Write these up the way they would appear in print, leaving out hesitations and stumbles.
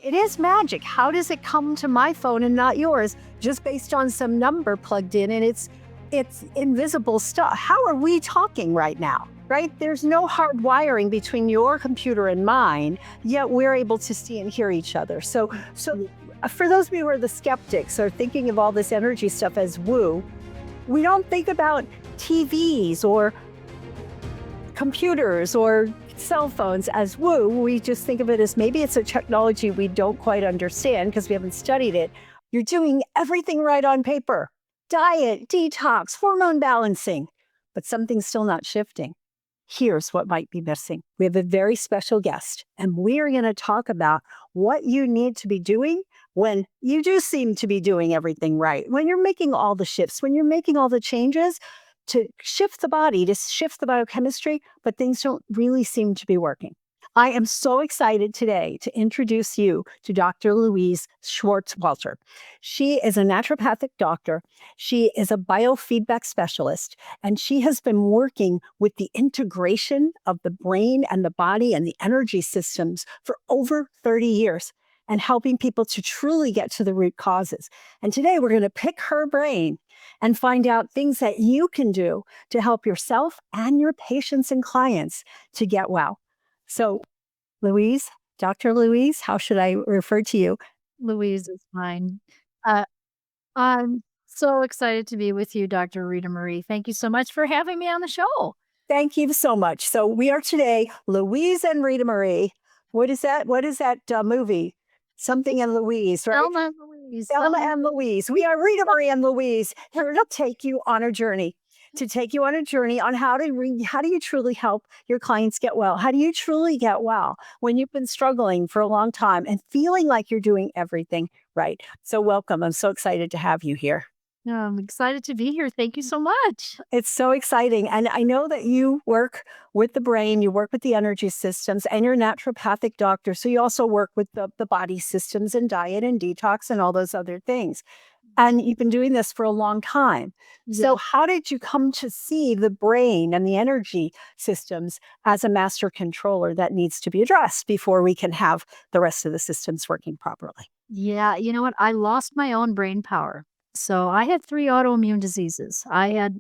It is magic. How does it come to my phone and not yours just based on some number plugged in, and it's invisible stuff? How are we talking right now? Right? There's no hard wiring between your computer and mine, yet we're able to see and hear each other. So for those of you who are the skeptics or thinking of all this energy stuff as woo, we don't think about TVs or computers or cell phones as woo. We just think of it as maybe it's a technology we don't quite understand because we haven't studied it. You're doing everything right on paper: diet, detox, hormone balancing, but something's still not shifting. Here's what might be missing. We have a very special guest, and we are going to talk about what you need to be doing when you do seem to be doing everything right, when you're making all the shifts, when you're making all the changes to shift the body, to shift the biochemistry, but things don't really seem to be working. I am so excited today to introduce you to Dr. Louise Swartswalter. She is a naturopathic doctor. She is a biofeedback specialist, and she has been working with the integration of the brain and the body and the energy systems for over 30 years and helping people to truly get to the root causes. And today we're going to pick her brain and find out things that you can do to help yourself and your patients and clients to get well. So, Louise, Dr. Louise, how should I refer to you? Louise is fine. Uh, I'm so excited to be with you, Dr. Ritamarie. Thank you so much for having me on the show. Thank you so much. So we are today Louise and Ritamarie. What is that? What is that movie? Something and Louise, right? Thelma and Louise. Thelma and Louise. We are Ritamarie and Louise here to take you on a journey. To take you on a journey on how do you truly help your clients get well? How do you truly get well when you've been struggling for a long time and feeling like you're doing everything right? So welcome. I'm so excited to have you here. No, I'm excited to be here. Thank you so much. It's so exciting. And I know that you work with the brain, you work with the energy systems, and you're a naturopathic doctor. So you also work with the body systems and diet and detox and all those other things. And you've been doing this for a long time. So how did you come to see the brain and the energy systems as a master controller that needs to be addressed before we can have the rest of the systems working properly? Yeah, you know what? I lost my own brain power. So I had 3 autoimmune diseases. I had,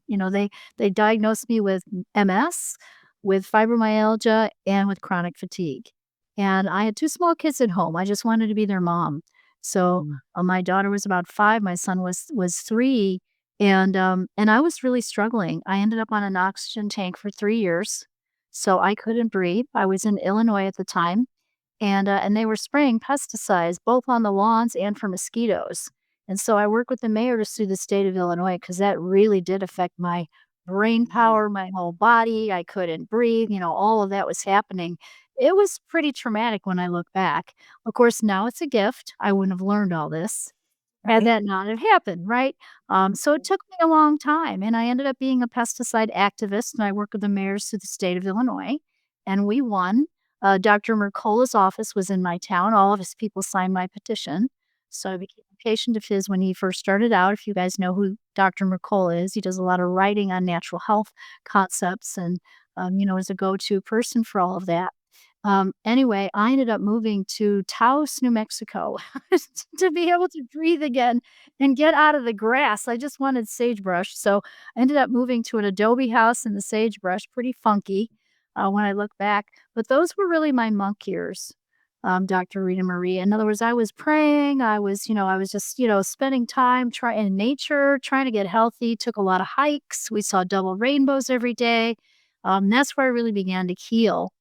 they diagnosed me with MS, with fibromyalgia, and with chronic fatigue. And I had 2 small kids at home. I just wanted to be their mom. So my daughter was about 5, my son was 3, and I was really struggling. I ended up on an oxygen tank for 3 years, so I couldn't breathe. I was in Illinois at the time, and they were spraying pesticides both on the lawns and for mosquitoes. And so I worked with the mayor to sue the state of Illinois because that really did affect my brain power, my whole body. I couldn't breathe, all of that was happening. It was pretty traumatic when I look back. Of course, now it's a gift. I wouldn't have learned all this had Right? that not have happened, right? So it took me a long time, and I ended up being a pesticide activist, and I worked with the mayors through the state of Illinois, and we won. Dr. Mercola's office was in my town. All of his people signed my petition. So I became a patient of his when he first started out. If you guys know who Dr. Mercola is, he does a lot of writing on natural health concepts and, is a go-to person for all of that. Anyway, I ended up moving to Taos, New Mexico to be able to breathe again and get out of the grass. I just wanted sagebrush. So I ended up moving to an adobe house in the sagebrush, pretty funky when I look back. But those were really my monk years, Dr. Ritamarie. In other words, I was praying. I was just, spending time trying in nature, trying to get healthy, took a lot of hikes. We saw double rainbows every day. That's where I really began to heal.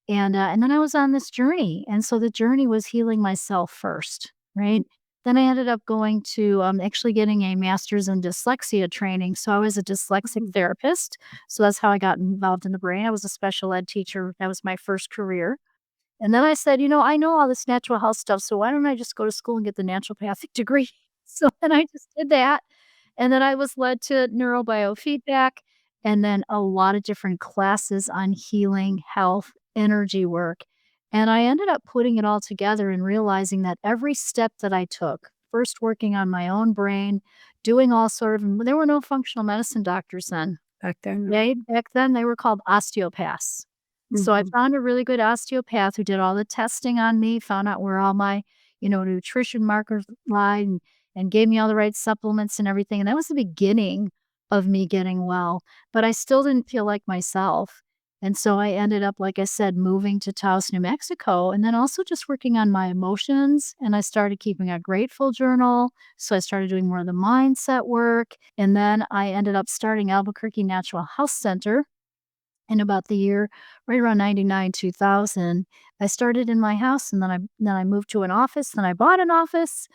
And then I was on this journey, and so the journey was healing myself first, right? Then I ended up going to, actually getting a master's in dyslexia training, so I was a dyslexic therapist, so that's how I got involved in the brain. I was a special ed teacher. That was my first career, and then I said, I know all this natural health stuff, so why don't I just go to school and get the naturopathic degree? So then I just did that, and then I was led to neurobiofeedback, and then a lot of different classes on healing, health, energy work. And I ended up putting it all together and realizing that every step that I took, first working on my own brain, doing all sort of, there were no functional medicine doctors then. Back then. Back then they were called osteopaths. So I found a really good osteopath who did all the testing on me, found out where all my, nutrition markers line and gave me all the right supplements and everything. And that was the beginning of me getting well, but I still didn't feel like myself. And so I ended up, like I said, moving to Taos, New Mexico, and then also just working on my emotions. And I started keeping a grateful journal. So I started doing more of the mindset work. And then I ended up starting Albuquerque Natural Health Center in about the year right around 99, 2000. I started in my house and then I moved to an office, then I bought an office.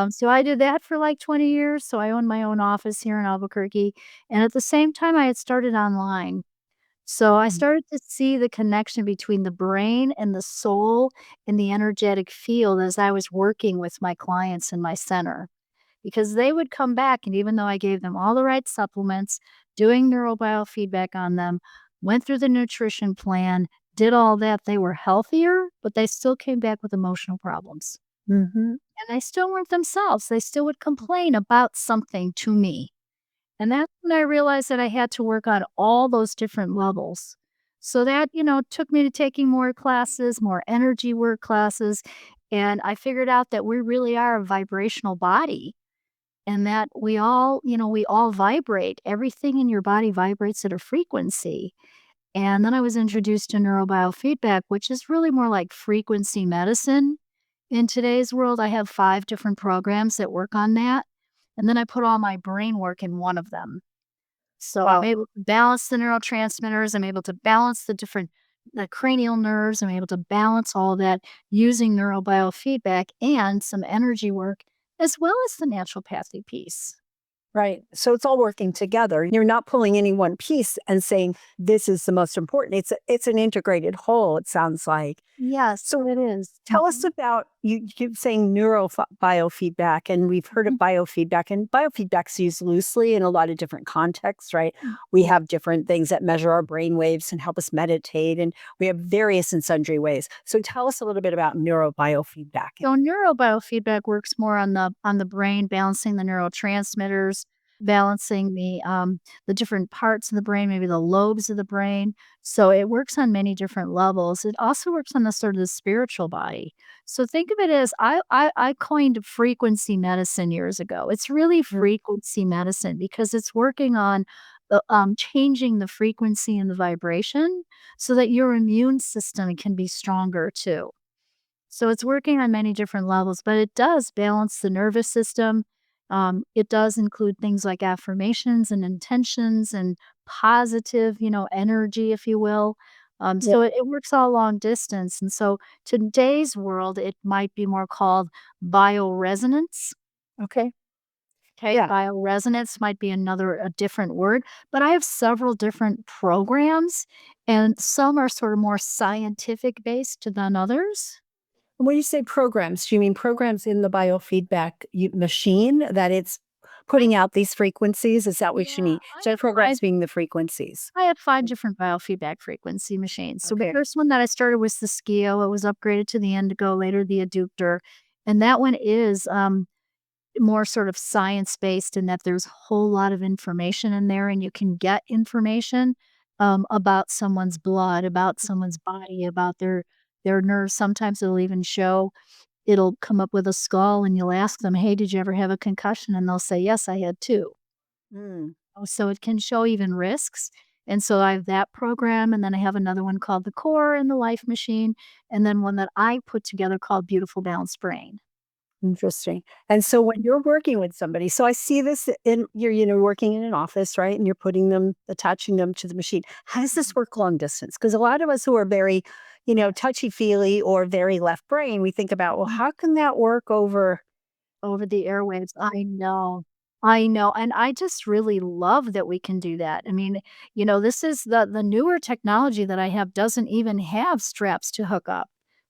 So I did that for like 20 years. So I owned my own office here in Albuquerque. And at the same time, I had started online. So I Mhm. started to see the connection between the brain and the soul in the energetic field as I was working with my clients in my center. Because they would come back, and even though I gave them all the right supplements, doing neurobiofeedback on them, went through the nutrition plan, did all that, they were healthier, but they still came back with emotional problems. Mhm. And they still weren't themselves. They still would complain about something to me. And that's when I realized that I had to work on all those different levels. So that, took me to taking more classes, more energy work classes. And I figured out that we really are a vibrational body and that we all vibrate. Everything in your body vibrates at a frequency. And then I was introduced to neurobiofeedback, which is really more like frequency medicine. In today's world, I have 5 different programs that work on that. And then I put all my brain work in one of them. So I'm Wow. able to balance the neurotransmitters. I'm able to balance the cranial nerves. I'm able to balance all that using neurobiofeedback and some energy work, as well as the naturopathy piece. Right. So it's all working together. You're not pulling any one piece and saying this is the most important. It's an integrated whole, it sounds like. Yes, So it is. tell us about you keep saying biofeedback, and we've heard of Mhm. biofeedback, and biofeedback's used loosely in a lot of different contexts, right? Mhm. We have different things that measure our brain waves and help us meditate, and we have various and sundry ways. So tell us a little bit about neurobiofeedback. So neurobiofeedback works more on the brain, balancing the neurotransmitters, balancing the different parts of the brain, maybe the lobes of the brain. So it works on many different levels. It also works on the sort of the spiritual body. So think of it as I coined frequency medicine years ago. It's really Mm. frequency medicine because it's working on changing the frequency and the vibration so that your immune system can be stronger too. So it's working on many different levels, but it does balance the nervous system. It does include things like affirmations and intentions and positive, energy, if you will. Yeah. So it works all long distance. And so today's world, it might be more called bioresonance. Okay. Okay, Yeah. bioresonance might be a different word, but I have several different programs, and some are sort of more scientific based than others. And when you say programs, do you mean programs in the biofeedback machine that it's putting out these frequencies? Is that what you Yeah, mean? So programs being the frequencies. I have 5 different biofeedback frequency machines. So the Okay. first one that I started was the Skio. It was upgraded to the Indigo, later the Adductor, and that one is, more sort of science-based in that there's a whole lot of information in there, and you can get information, about someone's blood, about someone's body, about their nerves. Sometimes it'll come up with a skull, and you'll ask them, "Hey, did you ever have a concussion?" And they'll say, "Yes, I had 2." Mm. Oh, so it can show even risks. And so I have that program, and then I have another one called the Core and the Life Machine, and then one that I put together called Beautiful Balanced Brain. Interesting. And so when you're working with somebody, so I see this in you're working in an office, right? And you're attaching them to the machine. How does this Mhm. work long distance? Because a lot of us who are very, touchy feely or very left brain, we think about, well, Mhm. how can that work over? Over the airwaves. I know. I know, and I just really love that we can do that. I mean, this is the newer technology that I have doesn't even have straps to hook up.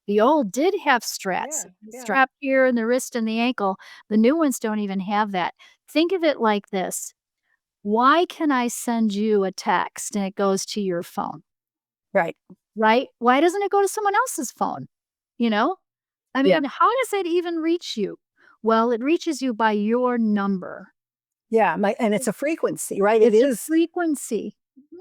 The old did have straps, Yeah, the yeah. strap here and the wrist and the ankle. The new ones don't even have that. Think of it like this. Why can I send you a text and it goes to your phone, Right. right? Why doesn't it go to someone else's phone? You know? I Yeah. mean, how does it even reach you? Well, it reaches you by your number. Yeah. And it's a frequency, right? It It's a is. frequency. Mhm.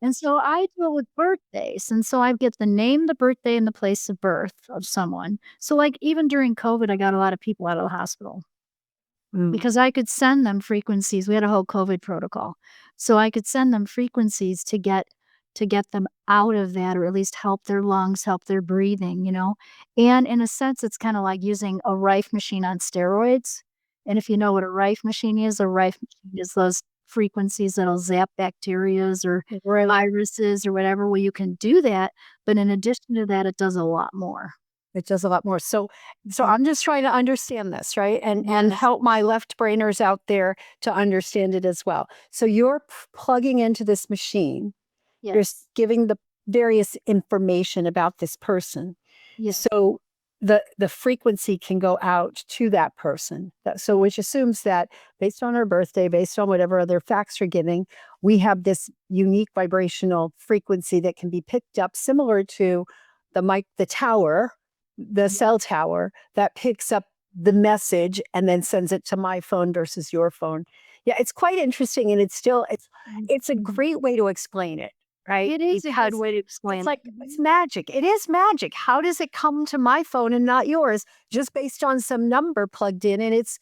And so I do it with birthdays, and so I get the name, the birthday, and the place of birth of someone. So, like, even during COVID, I got a lot of people out of the hospital Mm. because I could send them frequencies. We had a whole COVID protocol. So I could send them frequencies to get them out of that, or at least help their lungs, help their breathing, you know? And in a sense, it's kinda like using a Rife machine on steroids. And if you know what a Rife machine is those frequencies that'll zap bacterias or Right. viruses or whatever. Well, you can do that, but in addition to that, it does a lot more. It does a lot more. So Mm, I'm just trying to understand this, right? And yes, help my left brainers out there to understand it as well. So you're plugging into this machine. You're yes, giving the various information about this person. yes. So the frequency can go out to that person. So which assumes that based on her birthday, based on whatever other facts you're giving, we have this unique vibrational frequency that can be picked up similar to the tower, the Yeah. cell tower that picks up the message and then sends it to my phone versus your phone. Yeah, it's quite interesting, and it's a Mhm. great way to explain it, right? It is a good Because way to it's explain like it. it's magic. It is magic. How does it come to my phone and not yours just based on some number plugged in, and it's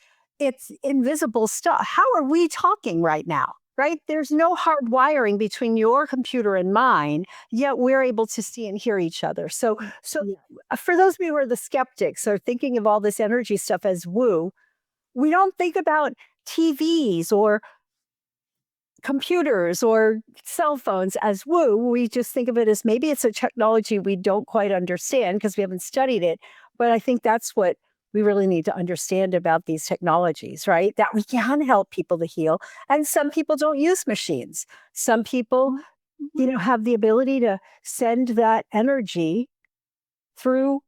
invisible stuff. How are we talking right now? Right? There's no hard wiring between your computer and mine, yet we're able to see and hear each other. So Yeah. for those of you who are the skeptics or thinking of all this energy stuff as woo, we don't think about TVs or computers or cell phones as woo. We just think of it as maybe it's a technology we don't quite understand because we haven't studied it. But I think that's what we really need to understand about these technologies, right? That we can help people to heal. And some people don't use machines. Some people, Mhm. Mhm. have the ability to send that energy through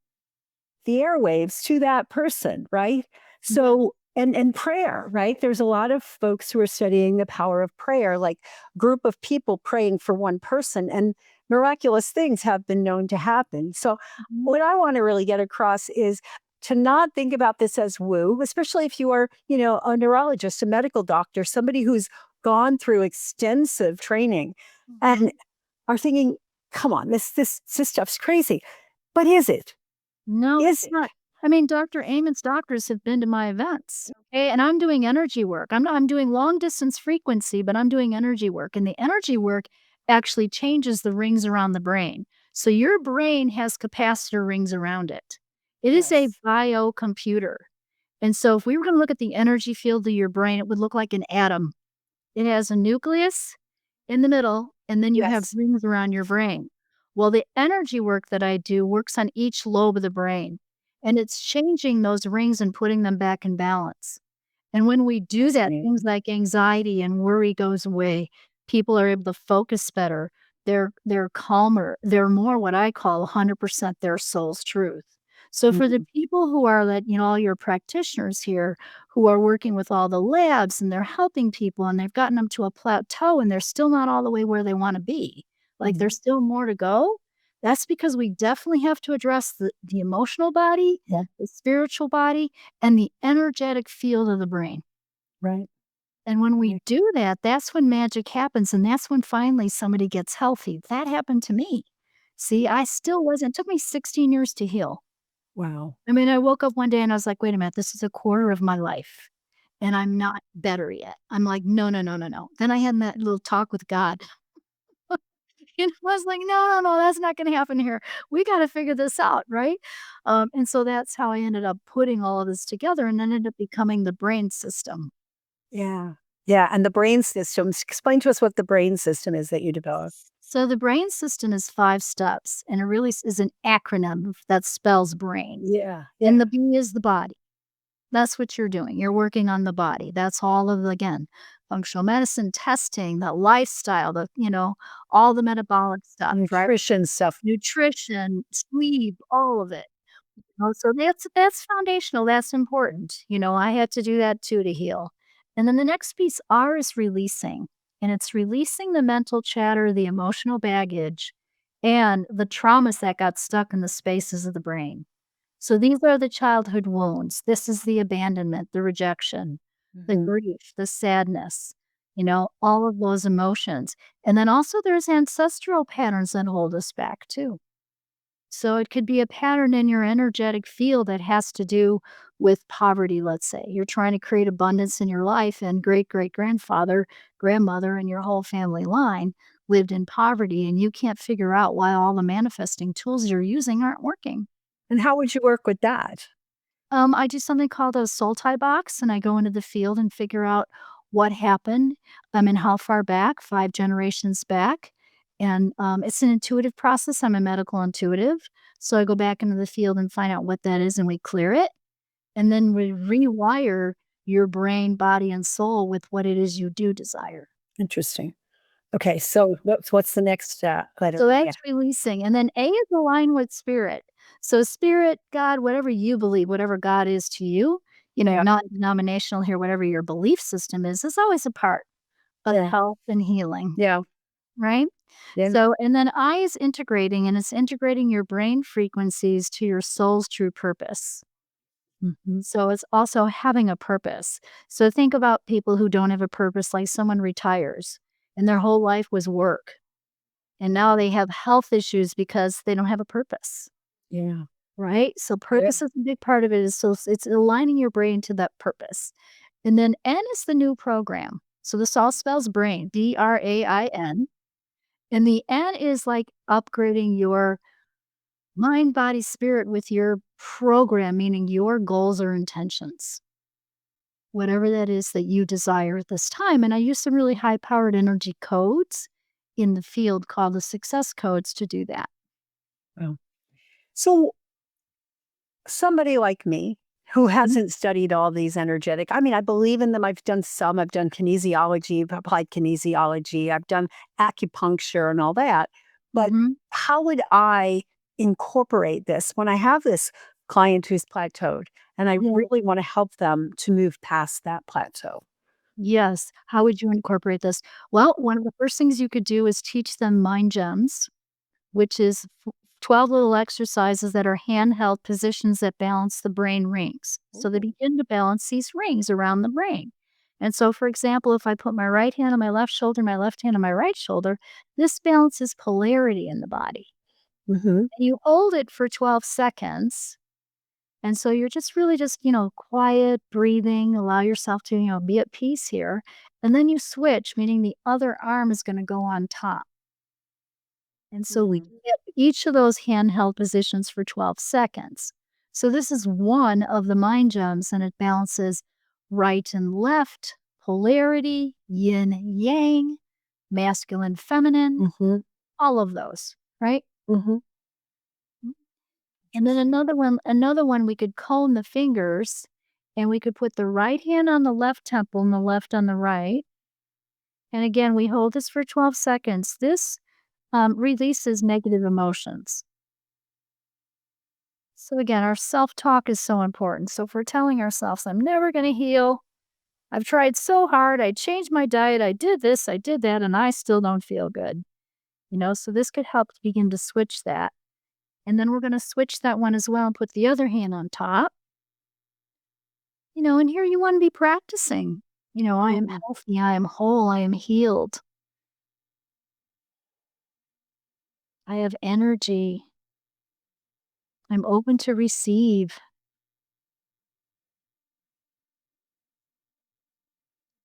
the airwaves to that person, right? Yeah. So and prayer, right? There's a lot of folks who are studying the power of prayer, like group of people praying for one person, and miraculous things have been known to happen. So Mhm. what I want to really get across is to not think about this as woo, especially if you are, a neurologist, a medical doctor, somebody who's gone through extensive training and Mhm. are thinking, come on, this stuff's crazy. But is it? No, Is it's it? not. I mean, Dr. Amen's doctors have been to my events, okay, and I'm doing energy work. I'm doing long distance frequency, but I'm doing energy work, and the energy work actually changes the rings around the brain. So your brain has capacitor rings around it. It is a Yes. biocomputer. And so if we were gonna look at the energy field of your brain, it would look like an atom. It has a nucleus in the middle, and then you have Yes. rings around your brain. Well, the energy work that I do works on each lobe of the brain, and it's changing those rings and putting them back in balance. And when we do that, things Fascinating. like anxiety and worry goes away. People are able to focus better. They're calmer. They're more what I call 100% their soul's truth. So for the Mhm. people who are that, all your practitioners here who are working with all the labs and they're helping people and they've gotten them to a plateau and they're still not all the way where they want to be. Like Mhm. there's still more to go. That's because we definitely have to address the emotional body, Yeah. the spiritual body, and the energetic field of the brain. Right. And when we Right. do that, that's when magic happens, and that's when finally somebody gets healthy. That happened to me. See, I still wasn't it took me 16 years to heal. Wow. I mean, I woke up one day and I was like, "Wait a minute, this is a quarter of my life, and I'm not better yet." I'm like, "No, no, no, no, no." Then I had that little talk with God, and I was like, "No, no, no, that's not gonna happen here. We gotta figure this out, right?" And so that's how I ended up putting all of this together and ended up becoming the brain system. Yeah. Yeah, and the brain systems. Explain to us what the brain system is that you developed. So the brain system is 5 steps, and it really is an acronym that spells brain. Yeah. And Yeah. the B is the body. That's what you're doing. You're working on the body. That's all of the, again, functional medicine testing, the lifestyle, all the metabolic stuff, right? Nutrition stuff. Nutrition, sleep, all of it. So that's foundational. That's important. I had to do that too to heal. And then the next piece, R, is releasing. And it's releasing the mental chatter, the emotional baggage, and the traumas that got stuck in the spaces of the brain. So these are the childhood wounds. This is the abandonment, the rejection, the Mhm. grief, the sadness. all of those emotions. And then also there's ancestral patterns that hold us back too. So it could be a pattern in your energetic field that has to do with poverty, let's say. You're trying to create abundance in your life, and great great grandfather, grandmother, and your whole family line lived in poverty, and you can't figure out why all the manifesting tools you're using aren't working. And how would you work with that? I do something called a soul tie box, and I go into the field and figure out what happened, and how far back, 5 generations back, and, it's an intuitive process. I'm a medical intuitive, so I go back into the field and find out what that is, and we clear it, and then we rewire your brain, body, and soul with what it is you do desire. Interesting. Okay, so what's the next, letter? So Yeah. that's releasing, and then A is aligned with spirit. So spirit, God, whatever you believe, whatever God is to you, Yeah. not denominational here, whatever your belief system is always a part of Yeah. health and healing, Yeah. right? Yeah. So, and then I is integrating, and it's integrating your brain frequencies to your soul's true purpose. Mhm. So it's also having a purpose. So think about people who don't have a purpose, like someone retires and their whole life was work. And now they have health issues because they don't have a purpose, Yeah. right? So Yeah. purpose is a big part of it. It's aligning your brain to that purpose. And then N is the new program. So this all spells brain, BRAIN. And the N is like upgrading your mind, body, spirit with your program, meaning your goals or intentions, whatever that is that you desire at this time. And I use some really high powered energy codes in the field called the success codes to do that. Wow. So somebody like me who hasn't studied all these energetic, I mean, I believe in them. I've done some. I've done kinesiology, applied kinesiology. I've done acupuncture and all that. But Mhm. how would I incorporate this when I have this client who's plateaued and I Yeah. really want to help them to move past that plateau? Yes. How would you incorporate this? Well, one of the first things you could do is teach them mind gems, which is 12 little exercises that are handheld positions that balance the brain rings. So they Ooh. begin to balance these rings around the brain. And so, for example, if I put my right hand on my left shoulder, my left hand on my right shoulder, this balances polarity in the body. Hmm. And you hold it for 12 seconds. And so you're just really just, quiet, breathing, allow yourself to, be at peace here. And then you switch, meaning the other arm is going to go on top. And so we Hmm. get each of those handheld positions for 12 seconds. So this is one of the mind gems, and it balances right and left, polarity, yin, yang, masculine, feminine, Hmm. all of those, right? Hmm. And then another one, we could cone the fingers, and we could put the right hand on the left temple and the left on the right. And again, we hold this for 12 seconds. This releases negative emotions. So again, our self-talk is so important. So if we're telling ourselves, I'm never going to heal, I've tried so hard, I changed my diet, I did this, I did that, and I still don't feel good. So this could help to begin to switch that. And then we're going to switch that one as well and put the other hand on top. And here you want to be practicing. I am Hmm. healthy, I am whole, I am healed, I have energy, I'm open to receive.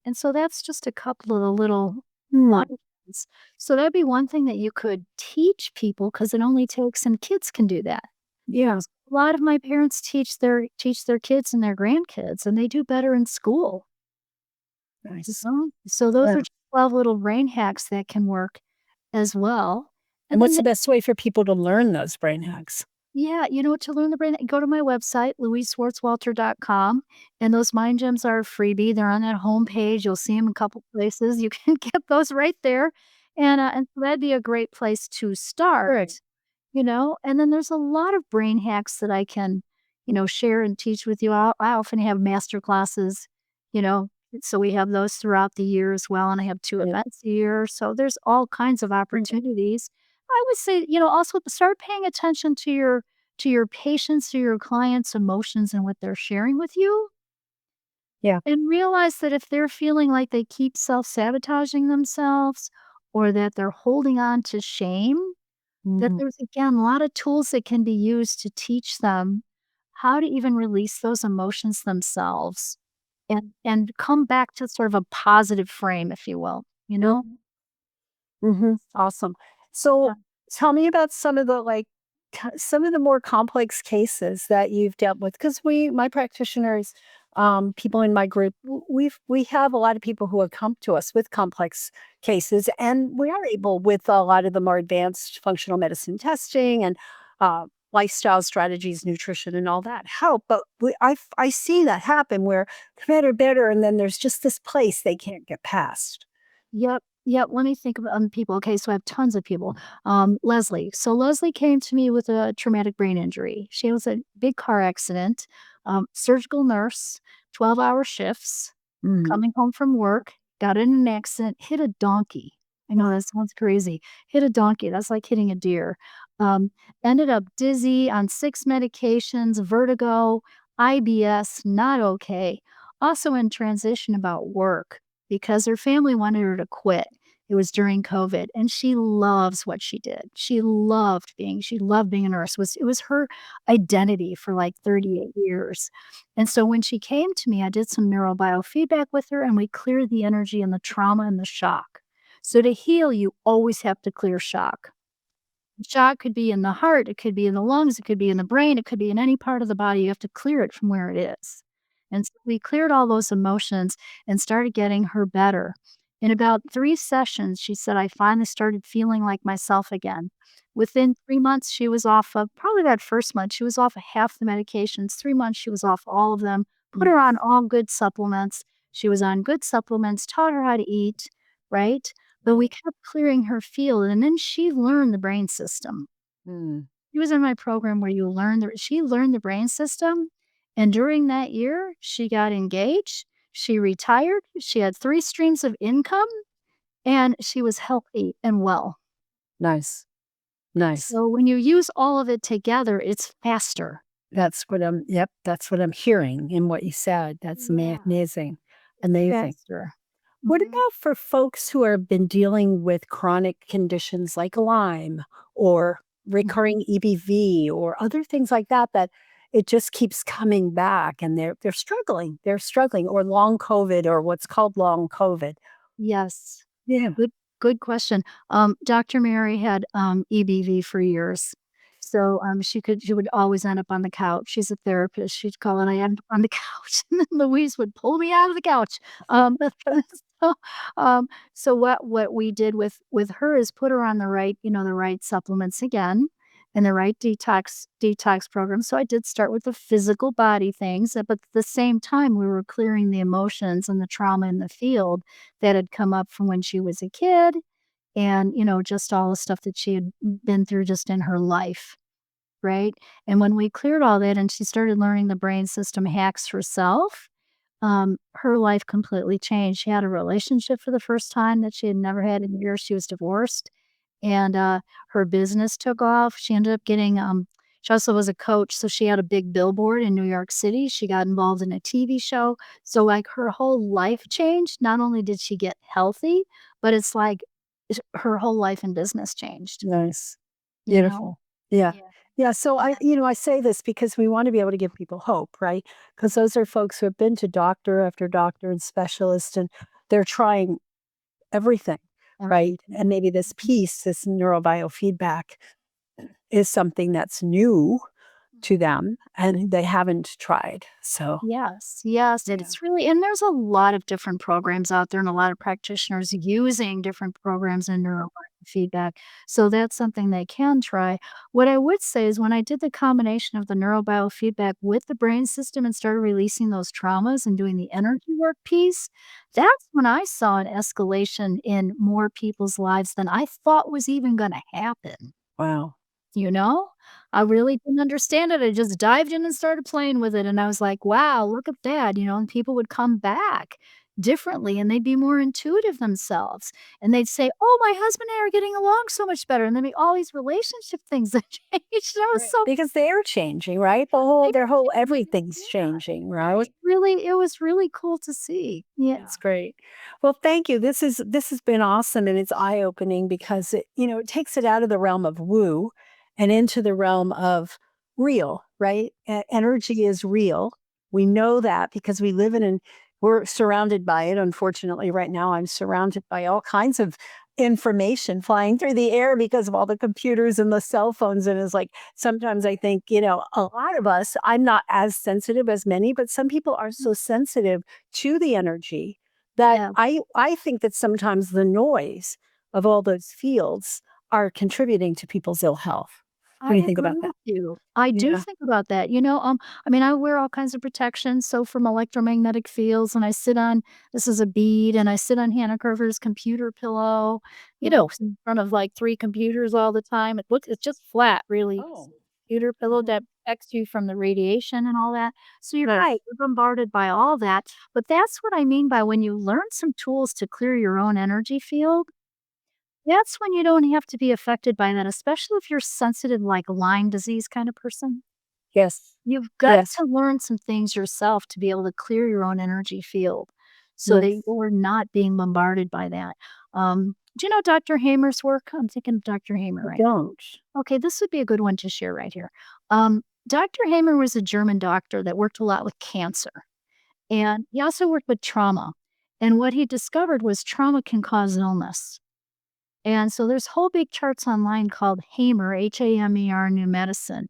And so that's just a couple of the little mindfulness. So that'd be one thing that you could teach people because it only takes, and kids can do that. Yeah. A lot of my parents teach their kids and their grandkids, and they do better in school. Nice. So those Yeah. are just 12 little brain hacks that can work as well. And And then what's the best way for people to learn those brain hacks? yeah, to learn the brain, go to my website, louiseswartswalter.com, and those mind gems are a freebie. They're on that homepage. You'll see them a couple places. You can get those right there. And so that'd be a great place to start. Right. And then there's a lot of brain hacks that I can, share and teach with you. I often have master classes, you know, so we have those throughout the year as well. And I have 2 Yeah. events a year. So there's all kinds of opportunities. I would say, also start paying attention to your patients, to your clients' emotions and what they're sharing with you. Yeah. and realize that if they're feeling like they keep self-sabotaging themselves or that they're holding on to shame, that Mhm. there's, again, a lot of tools that can be used to teach them how to even release those emotions themselves and come back to sort of a positive frame, if you will, you know? Mhm. Mhm. Awesome. Yeah. So tell me about some of the some of the more complex cases that you've dealt with because my practitioners, people in my group, we have a lot of people who have come to us with complex cases, and we are able with a lot of the more advanced functional medicine testing and lifestyle strategies, nutrition, and all that help. But I see that happen where better, better, and then there's just this place they can't get past. Yep, yep, let me think of, people. Okay, so I have tons of people. Leslie. So Leslie came to me with a traumatic brain injury. She was a big car accident, surgical nurse, 12-hour shifts, Mhm. coming home from work, got in an accident, hit a donkey. I know that sounds crazy. Hit a donkey, that's like hitting a deer. Um, Ended up dizzy on 6 medications, vertigo, IBS, not okay. Also in transition about work because her family wanted her to quit. It was during COVID, and she loves what she did. She loved being a nurse. It was her identity for, like, 38 years. And so when she came to me, I did some neurobiofeedback with her, and we cleared the energy and the trauma and the shock. So to heal, you always have to clear shock. Shock could be in the heart, it could be in the lungs, it could be in the brain, it could be in any part of the body. You have to clear it from where it is. And so we cleared all those emotions and started getting her better. In about 3 sessions, she said, I finally started feeling like myself again. Within 3 months, she was off of probably that first month, she was off of half the medications. 3 months, she was off all of them, put her on all good supplements. She was on good supplements, taught her how to eat, right? But we kept clearing her field, and then she learned the brain system. Mm. She was in my program where she learned the brain system, and during that year, she got engaged, she retired, she had 3 streams of income, and she was healthy and well. Nice. Nice. So when you use all of it together, it's faster. That's what I'm hearing in what you said. That's Yeah, amazing. it's Amazing. faster. What Mhm. about for folks who have been dealing with chronic conditions like Lyme or Mhm. recurring EBV or other things like that, that it just keeps coming back and they're struggling, or long COVID or what's called long COVID? Yes. Yeah. Good question. Dr. Mary had, EBV for years. So, she would always end up on the couch. She's a therapist. She'd call and I end up on the couch, and then Louise would pull me out of the couch. So, um, so what we did with her is put her on the right, the right supplements again and the right detox program. So I did start with the physical body things, but at the same time, we were clearing the emotions and the trauma in the field that had come up from when she was a kid and, just all the stuff that she had been through just in her life, right? And when we cleared all that and she started learning the brain system hacks herself, her life completely changed. She had a relationship for the first time that she had never had in years. She was divorced and her business took off. She ended up getting she also was a coach, so she had a big billboard in New York City. She got involved in a TV show. So like her whole life changed. Not only did she get healthy, but it's like her whole life and business changed, Nice. you know? Beautiful. Yeah. Yeah. Yeah. So I say this because we want to be able to give people hope, right? Because those are folks who have been to doctor after doctor and specialist, and they're trying everything, right? Everything. And maybe this piece, this neurobiofeedback, is something that's new to them and they haven't tried. So, Yes, yes, yeah. it's really and there's a lot of different programs out there and a lot of practitioners using different programs in neurofeedback, so that's something they can try. What I would say is when I did the combination of the neurobiofeedback with the brain system and started releasing those traumas and doing the energy work piece, that's when I saw an escalation in more people's lives than I thought was even gonna happen. Wow. You know? I really didn't understand it, I just dived in and started playing with it, and I was like, "Wow, look at that," and people would come back, differently and they'd be more intuitive themselves. And they'd say, "Oh, my husband and I are getting along so much better." And there'd be all these relationship things that changed. That was Right. so Because they're changing, right? Their whole everything's changing, right? it was really cool to see. Yeah. That's great. Well, thank you. This has been awesome and it's eye-opening because it takes it out of the realm of woo and into the realm of real, right? Energy is real. We know that because we live in and we're surrounded by it. Unfortunately, right now I'm surrounded by all kinds of information flying through the air because of all the computers and the cell phones. And it's like sometimes I think, a lot of us, I'm not as sensitive as many, but some people are so sensitive to the energy that Yeah. I think that sometimes the noise of all those fields are contributing to people's ill health. What I do you think agree about that? with you. I do Yeah. think about that. I mean, I wear all kinds of protections, so from electromagnetic fields, and I sit on this is a bead, and I sit on Hannah Carver's computer pillow, in front of like 3 computers all the time. It's just flat, really. It's Oh. a computer pillow that Mhm. protects you from the radiation and all that. So you're Yes. right, you're bombarded by all that. But that's what I mean by when you learn some tools to clear your own energy field. That's when you don't have to be affected by that, especially if you're sensitive like Lyme disease kind of person. Yes. You've got Yes. to learn some things yourself to be able to clear your own energy field so that Yes. you're not being bombarded by that. Do you know Dr. Hamer's work? I'm thinking of Dr. Hamer I right don't. now. Okay, this would be a good one to share right here. Dr. Hamer was a German doctor that worked a lot with cancer, and he also worked with trauma. And what he discovered was trauma can cause illness. And so there's whole big charts online called Hamer, Hamer, New Medicine.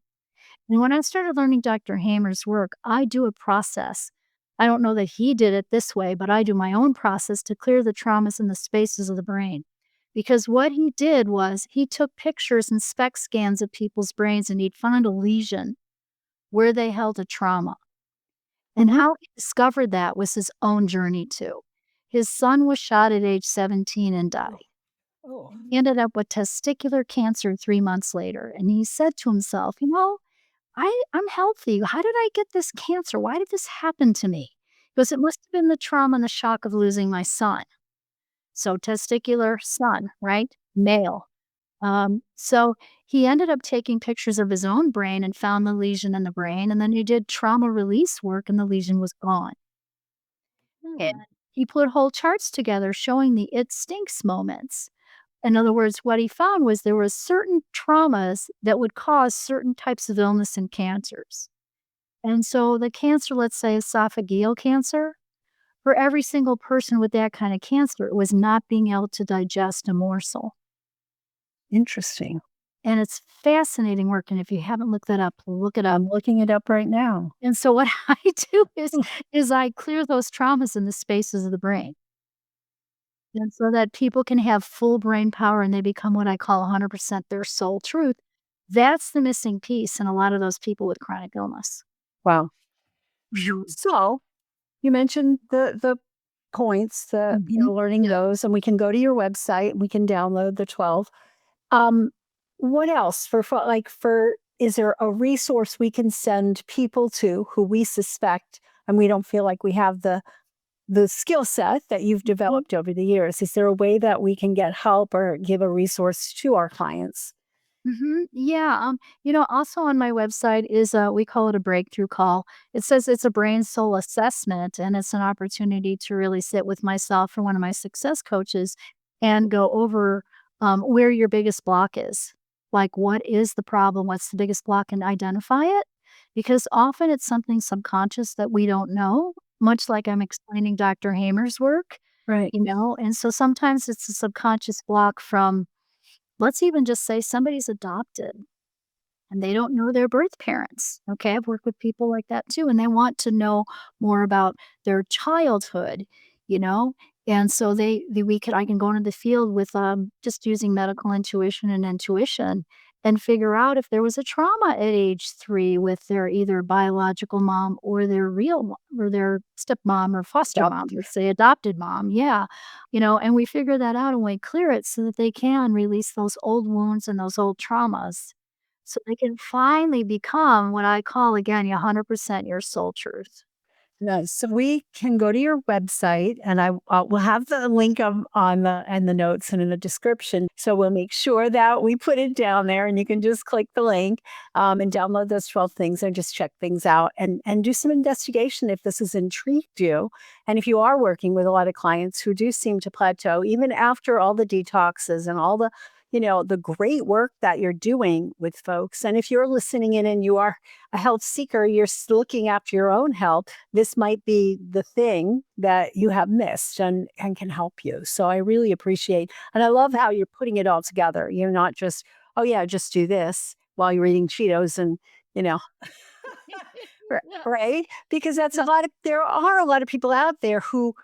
And when I started learning Dr. Hamer's work, I do a process. I don't know that he did it this way, but I do my own process to clear the traumas in the spaces of the brain. Because what he did was he took pictures and SPECT scans of people's brains and he'd find a lesion where they held a trauma. And Mhm. how he discovered that was his own journey too. His son was shot at age 17 and Oh. died. Oh. And he ended up with testicular cancer 3 months later, and he said to himself, I'm healthy. How did I get this cancer? Why did this happen to me?" Because "It must have been the trauma and the shock of losing my son." So testicular son, right? Male. So he ended up taking pictures of his own brain and found the lesion in the brain, and then he did trauma release work, and the lesion was gone. And Hmm. he put whole charts together showing the "it stinks" moments. In other words, what he found was there were certain traumas that would cause certain types of illness and cancers. And so the cancer, let's say esophageal cancer, for every single person with that kind of cancer, it was not being able to digest a morsel. Interesting. And it's fascinating work. And if you haven't looked that up, look it up. I'm looking it up right now. And so what I do is, Hmm. is I clear those traumas in the spaces of the brain. And so that people can have full brain power and they become what I call 100% their soul truth. That's the missing piece in a lot of those people with chronic illness. Wow. Mhm. So you mentioned the points, Mhm. learning those, and we can go to your website. We can download the 12. Um, what else is there a resource we can send people to who we suspect and we don't feel like we have the skill set that you've Mhm. developed over the years? Is there a way that we can get help or give a resource to our clients? Mhm. Yeah. Also on my website is we call it a breakthrough call. It says it's a brain soul assessment, and it's an opportunity to really sit with myself or one of my success coaches and go over where your biggest block is. Like, what is the problem? What's the biggest block, and identify it? Because often it's something subconscious that we don't know, much like I'm explaining Dr. Hamer's work, Right. and so sometimes it's a subconscious block from, let's even just say somebody's adopted and they don't know their birth parents. Okay. I've worked with people like that too, and they want to know more about their childhood, you know? And so I can go into the field with just using medical intuition and figure out if there was a trauma at age 3 with their either biological mom or their real mom or their stepmom or foster mom, Adopted. let's say adopted mom. Yeah. And we figure that out and we clear it so that they can release those old wounds and those old traumas so they can finally become what I call, again, 100% your soul truth. No, so we can go to your website, and I will have the link on the and the notes and in the description. So we'll make sure that we put it down there, and you can just click the link and download those 12 things and just check things out and do some investigation if this has intrigued you. And if you are working with a lot of clients who do seem to plateau, even after all the detoxes and all the the great work that you're doing with folks. And if you're listening in and you are a health seeker, you're looking after your own health, this might be the thing that you have missed and can help you. So I really appreciate, and I love how you're putting it all together. You're not just, oh yeah, just do this while you're eating Cheetos and, you know, right? Because that's a lot of there are a lot of people out there who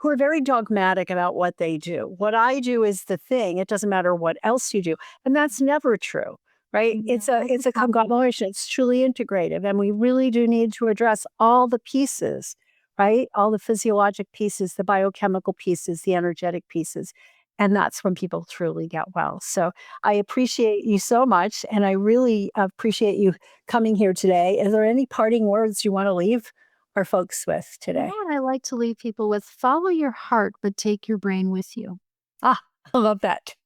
are very dogmatic about what they do. What I do is the thing. It doesn't matter what else you do. And that's never true. Right? It's a conglomeration. It's truly integrative. And we really do need to address all the pieces, right? All the physiologic pieces, the biochemical pieces, the energetic pieces. And that's when people truly get well. So I appreciate you so much. And I really appreciate you coming here today. Is there any parting words you want to leave our folks with You know today? what I like to leave people with? Follow your heart, but take your brain with you. Ah, I love that.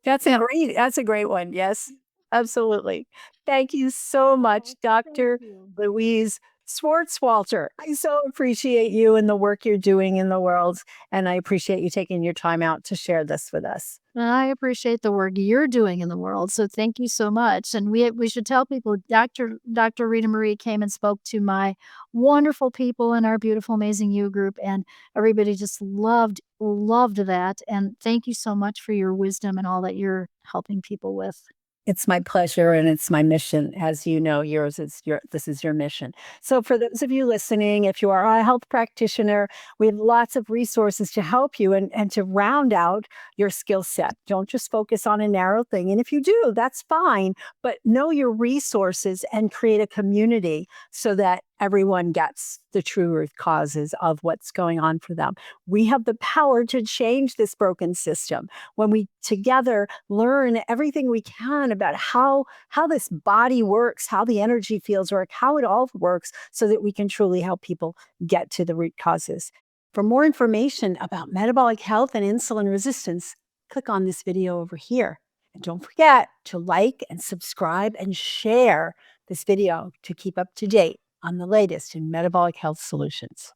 That's a great one. Yes, absolutely. Thank you so much, Thank Dr. you. Louise Swartswalter. I so appreciate you and the work you're doing in the world, and I appreciate you taking your time out to share this with us. And I appreciate the work you're doing in the world, so thank you so much. And we should tell people Dr. Rita Marie came and spoke to my wonderful people in our beautiful, amazing You group, and everybody just loved that. And thank you so much for your wisdom and all that you're helping people with. It's my pleasure and it's my mission. As you know, yours is this is your mission. So for those of you listening, if you are a health practitioner, we have lots of resources to help you and to round out your skill set. Don't just focus on a narrow thing. And if you do, that's fine, but know your resources and create a community so that everyone gets the true root causes of what's going on for them. We have the power to change this broken system when we together learn everything we can about how this body works, how the energy fields work, how it all works, so that we can truly help people get to the root causes. For more information about metabolic health and insulin resistance, click on this video over here. And don't forget to like and subscribe and share this video to keep up to date on the latest in metabolic health solutions.